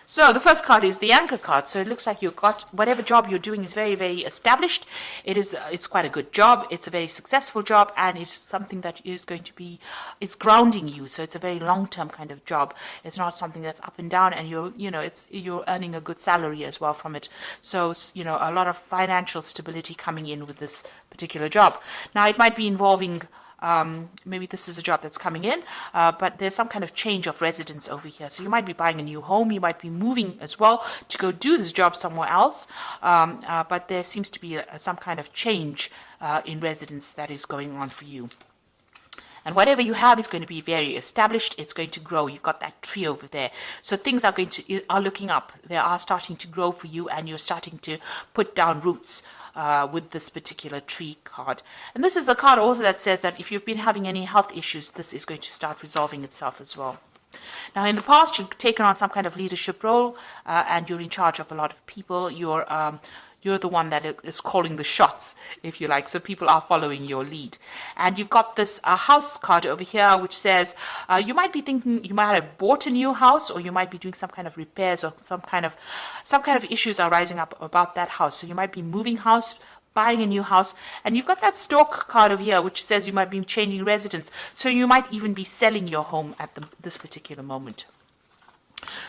So the first card is the anchor card. So it looks like you've got whatever job you're doing is very, very established. It's quite a good job. It's a very successful job, and it's something that is going to be, it's grounding you. So it's a very long-term kind of job. It's not something that's up and down, and you're earning a good salary as well from it. So, a lot of financial stability coming in with this particular job. Now it might be involving maybe this is a job that's coming in, but there's some kind of change of residence over here. So you might be buying a new home, you might be moving as well to go do this job somewhere else, but there seems to be some kind of change in residence that is going on for you. And whatever you have is going to be very established. It's going to grow. You've got that tree over there. So things are looking up. They are starting to grow for you, and you're starting to put down roots with this particular tree card. And this is a card also that says that if you've been having any health issues, this is going to start resolving itself as well. Now, in the past, you've taken on some kind of leadership role, and you're in charge of a lot of people. You're the one that is calling the shots, if you like. So people are following your lead. And you've got this house card over here, which says you might be thinking you might have bought a new house, or you might be doing some kind of repairs, or some kind of issues are rising up about that house. So you might be moving house, buying a new house, and you've got that stork card over here, which says you might be changing residence. So you might even be selling your home at this particular moment.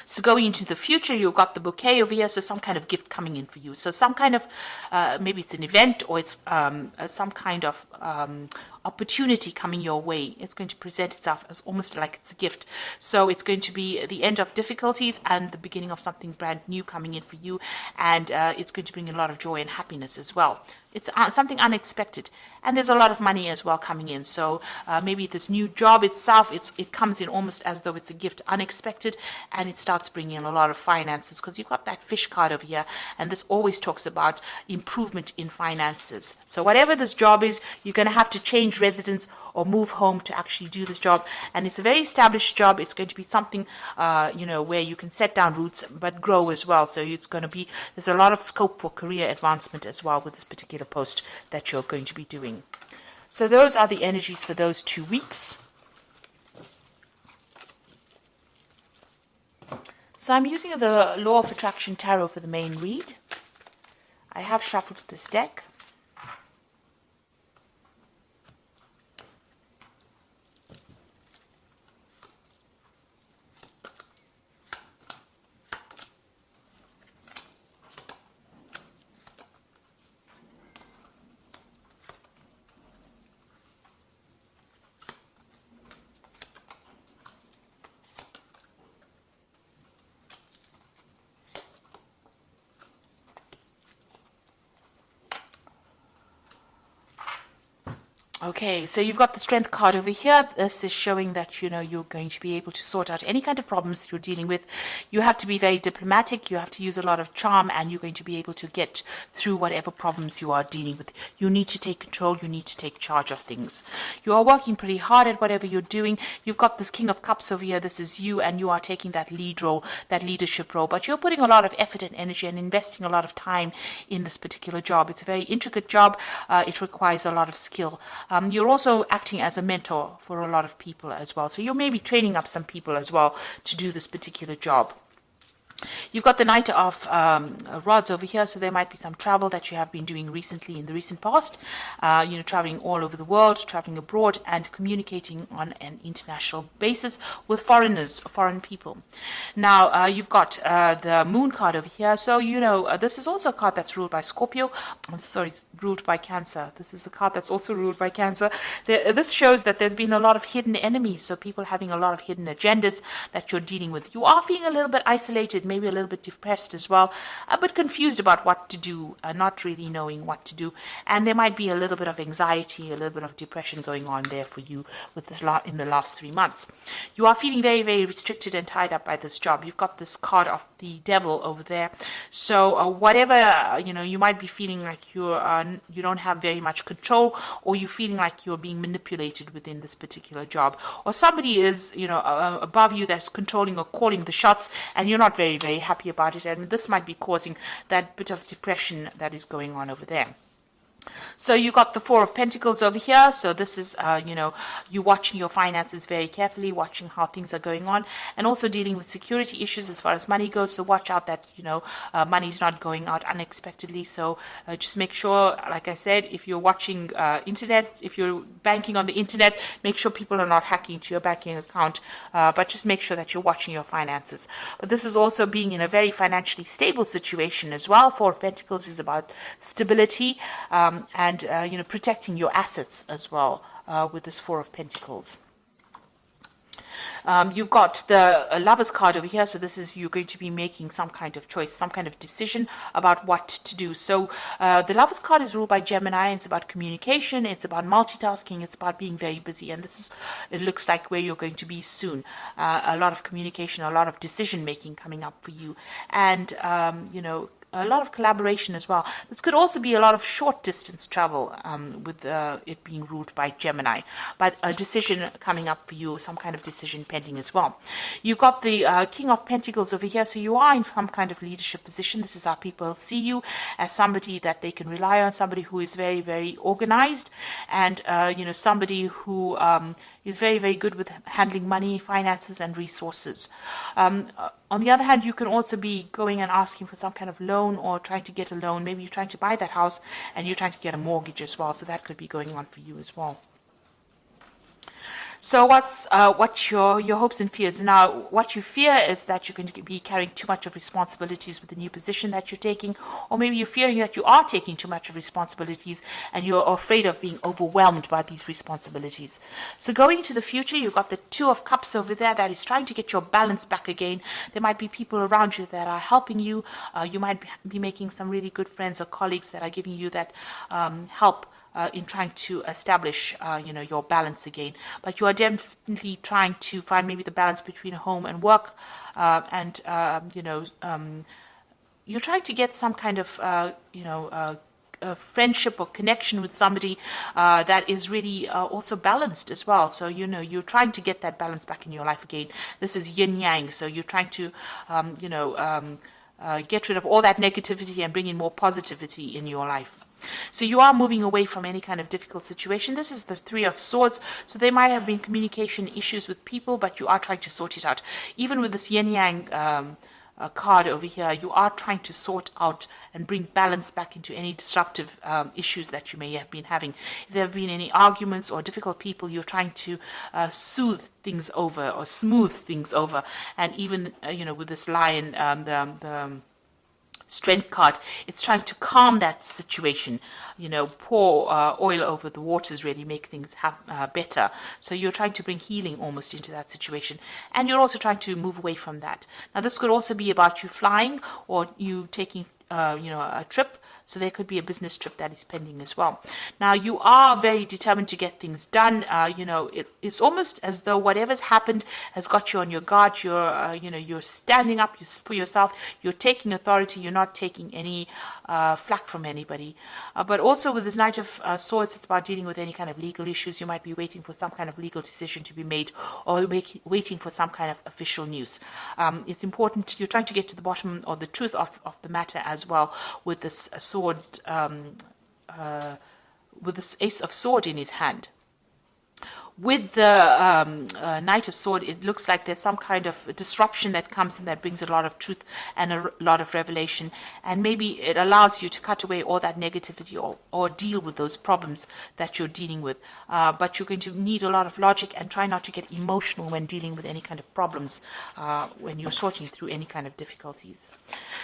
So going into the future, you've got the bouquet over here, so some kind of gift coming in for you. So some kind of, maybe it's an event, or it's some kind of opportunity coming your way. It's going to present itself as almost like it's a gift. So it's going to be the end of difficulties and the beginning of something brand new coming in for you, and it's going to bring a lot of joy and happiness as well. It's something unexpected, and there's a lot of money as well coming in. So maybe this new job itself, it comes in almost as though it's a gift, unexpected, and it starts bringing in a lot of finances, because you've got that fish card over here, and this always talks about improvement in finances. So whatever this job is, you're going to have to change residence or move home to actually do this job, and it's a very established job. It's going to be something where you can set down roots but grow as well. So there's a lot of scope for career advancement as well with this particular post that you're going to be doing. So those are the energies for those 2 weeks. So I'm using the Law of Attraction Tarot for the main read. I have shuffled this deck. Okay, so you've got the Strength card over here. This is showing that, you're going to be able to sort out any kind of problems that you're dealing with. You have to be very diplomatic. You have to use a lot of charm, and you're going to be able to get through whatever problems you are dealing with. You need to take control. You need to take charge of things. You are working pretty hard at whatever you're doing. You've got this King of Cups over here. This is you, and you are taking that lead role, that leadership role. But you're putting a lot of effort and energy and investing a lot of time in this particular job. It's a very intricate job. It requires a lot of skill. You're also acting as a mentor for a lot of people as well. So you're maybe training up some people as well to do this particular job. You've got the Knight of Rods over here, so there might be some travel that you have been doing recently in the recent past. Traveling all over the world, traveling abroad, and communicating on an international basis with foreigners, foreign people. Now, you've got the Moon card over here. So, this is also a card that's ruled by Scorpio. I'm sorry, ruled by Cancer. This is a card that's also ruled by Cancer. This shows that there's been a lot of hidden enemies, so people having a lot of hidden agendas that you're dealing with. You are feeling a little bit isolated, maybe a little bit depressed as well, a bit confused about what to do, not really knowing what to do, and there might be a little bit of anxiety, a little bit of depression going on there for you with this in the last 3 months. You are feeling very, very restricted and tied up by this job. You've got this card of the Devil over there, so whatever you might be feeling like you don't have very much control, or you're feeling like you're being manipulated within this particular job, or somebody is above you that's controlling or calling the shots, and you're not very, very happy about it, and this might be causing that bit of depression that is going on over there. So you got the Four of Pentacles over here. So this is, you watching your finances very carefully, watching how things are going on, and also dealing with security issues as far as money goes. So watch out that, money's not going out unexpectedly. So just make sure, like I said, if you're watching internet, if you're banking on the internet, make sure people are not hacking into your banking account, but just make sure that you're watching your finances. But this is also being in a very financially stable situation as well. Four of Pentacles is about stability, and protecting your assets as well, with this Four of Pentacles. You've got the Lover's card over here. So this is, you're going to be making some kind of choice, some kind of decision about what to do. So the Lover's card is ruled by Gemini. It's about communication. It's about multitasking. It's about being very busy. And this is, it looks like, where you're going to be soon. A lot of communication, a lot of decision making coming up for you. And, a lot of collaboration as well. This could also be a lot of short distance travel, with it being ruled by Gemini. But a decision coming up for you, some kind of decision pending as well. You've got the King of Pentacles over here. So you are in some kind of leadership position. This is how people see you, as somebody that they can rely on, somebody who is very, very organized, and, somebody who is very, very good with handling money, finances, and resources. On the other hand, you can also be going and asking for some kind of loan, or trying to get a loan. Maybe you're trying to buy that house and you're trying to get a mortgage as well. So that could be going on for you as well. So what's your hopes and fears? Now, what you fear is that you're going to be carrying too much of responsibilities with the new position that you're taking, or maybe you're fearing that you are taking too much of responsibilities and you're afraid of being overwhelmed by these responsibilities. So going into the future, you've got the Two of Cups over there that is trying to get your balance back again. There might be people around you that are helping you. You might be making some really good friends or colleagues that are giving you that help in trying to establish, your balance again. But you are definitely trying to find maybe the balance between home and work, and you're trying to get some kind of, a friendship or connection with somebody that is really also balanced as well. So, you're trying to get that balance back in your life again. This is yin yang. So you're trying to, get rid of all that negativity and bring in more positivity in your life. So you are moving away from any kind of difficult situation. This is the Three of Swords. So there might have been communication issues with people, but you are trying to sort it out. Even with this yin yang card over here, you are trying to sort out and bring balance back into any disruptive issues that you may have been having. If there have been any arguments or difficult people, you're trying to soothe things over or smooth things over. And even, with this lion, the Strength card, it's trying to calm that situation, pour oil over the waters, really make things better. So you're trying to bring healing almost into that situation, and you're also trying to move away from that. Now this could also be about you flying, or you taking a trip. So there could be a business trip that is pending as well. Now you are very determined to get things done. It's almost as though whatever's happened has got you on your guard. You're standing up for yourself. You're taking authority. You're not taking any flack from anybody. But also with this Knight of Swords, it's about dealing with any kind of legal issues. You might be waiting for some kind of legal decision to be made, or waiting for some kind of official news. It's important. You're trying to get to the bottom or the truth of the matter as well with this sword, with this Ace of Sword in his hand. With the Knight of Sword, it looks like there's some kind of disruption that comes in that brings a lot of truth and a lot of revelation. And maybe it allows you to cut away all that negativity or deal with those problems that you're dealing with. But you're going to need a lot of logic, and try not to get emotional when dealing with any kind of problems, when you're sorting through any kind of difficulties.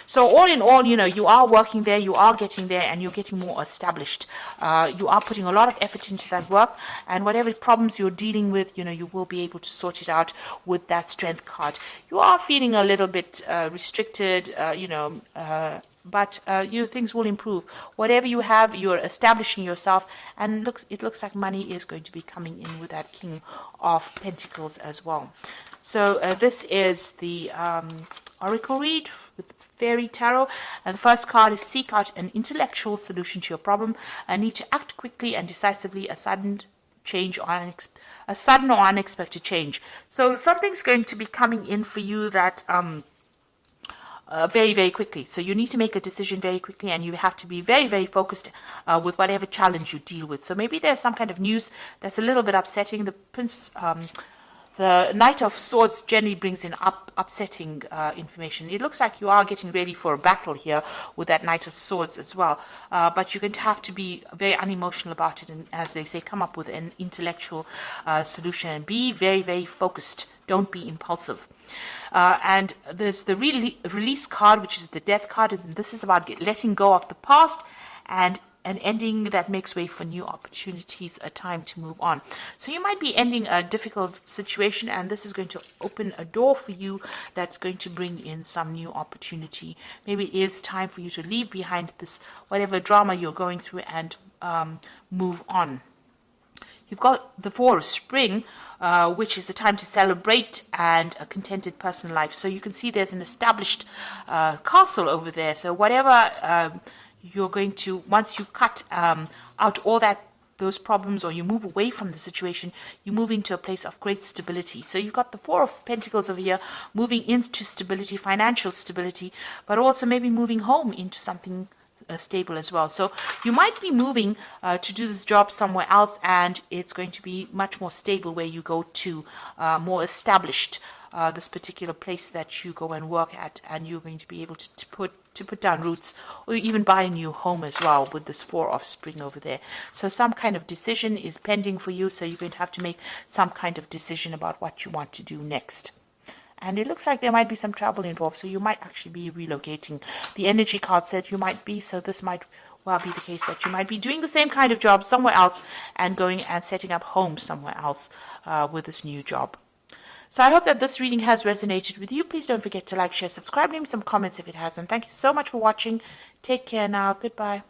So all in all, you are working there, you are getting there, and you're getting more established. You are putting a lot of effort into that work, and whatever problems you're dealing with, you will be able to sort it out with that Strength card. You are feeling a little bit restricted, but things will improve. Whatever you have, you're establishing yourself, and it looks like money is going to be coming in with that King of Pentacles as well. So this is the Oracle read with Fairy Tarot, and the first card is seek out an intellectual solution to your problem. I need to act quickly and decisively. A sudden or unexpected change. So something's going to be coming in for you that very, very quickly. So you need to make a decision very quickly, and you have to be very, very focused with whatever challenge you deal with. So maybe there's some kind of news that's a little bit upsetting. The Knight of Swords generally brings in upsetting information. It looks like you are getting ready for a battle here with that Knight of Swords as well. But you're going to have to be very unemotional about it, and as they say, come up with an intellectual solution and be very, very focused. Don't be impulsive. And there's the release card, which is the death card, and this is about letting go of the past and an ending that makes way for new opportunities, a time to move on. So you might be ending a difficult situation, and this is going to open a door for you that's going to bring in some new opportunity. Maybe it is time for you to leave behind this whatever drama you're going through and move on. You've got the Four of Spring, which is the time to celebrate and a contented personal life. So you can see there's an established castle over there. So whatever you're going to, once you cut out all those problems, or you move away from the situation, you move into a place of great stability. So you've got the Four of Pentacles over here, moving into stability, financial stability, but also maybe moving home into something stable as well. So you might be moving to do this job somewhere else, and it's going to be much more stable where you go to, more established, this particular place that you go and work at, and you're going to be able to put down roots, or even buy a new home as well with this Four of Spring over there. So some kind of decision is pending for you, so you're going to have to make some kind of decision about what you want to do next. And it looks like there might be some travel involved, so you might actually be relocating. The energy card said you might be, so this might well be the case that you might be doing the same kind of job somewhere else and going and setting up home somewhere else with this new job. So I hope that this reading has resonated with you. Please don't forget to like, share, subscribe, leave me some comments if it hasn't. Thank you so much for watching. Take care now. Goodbye.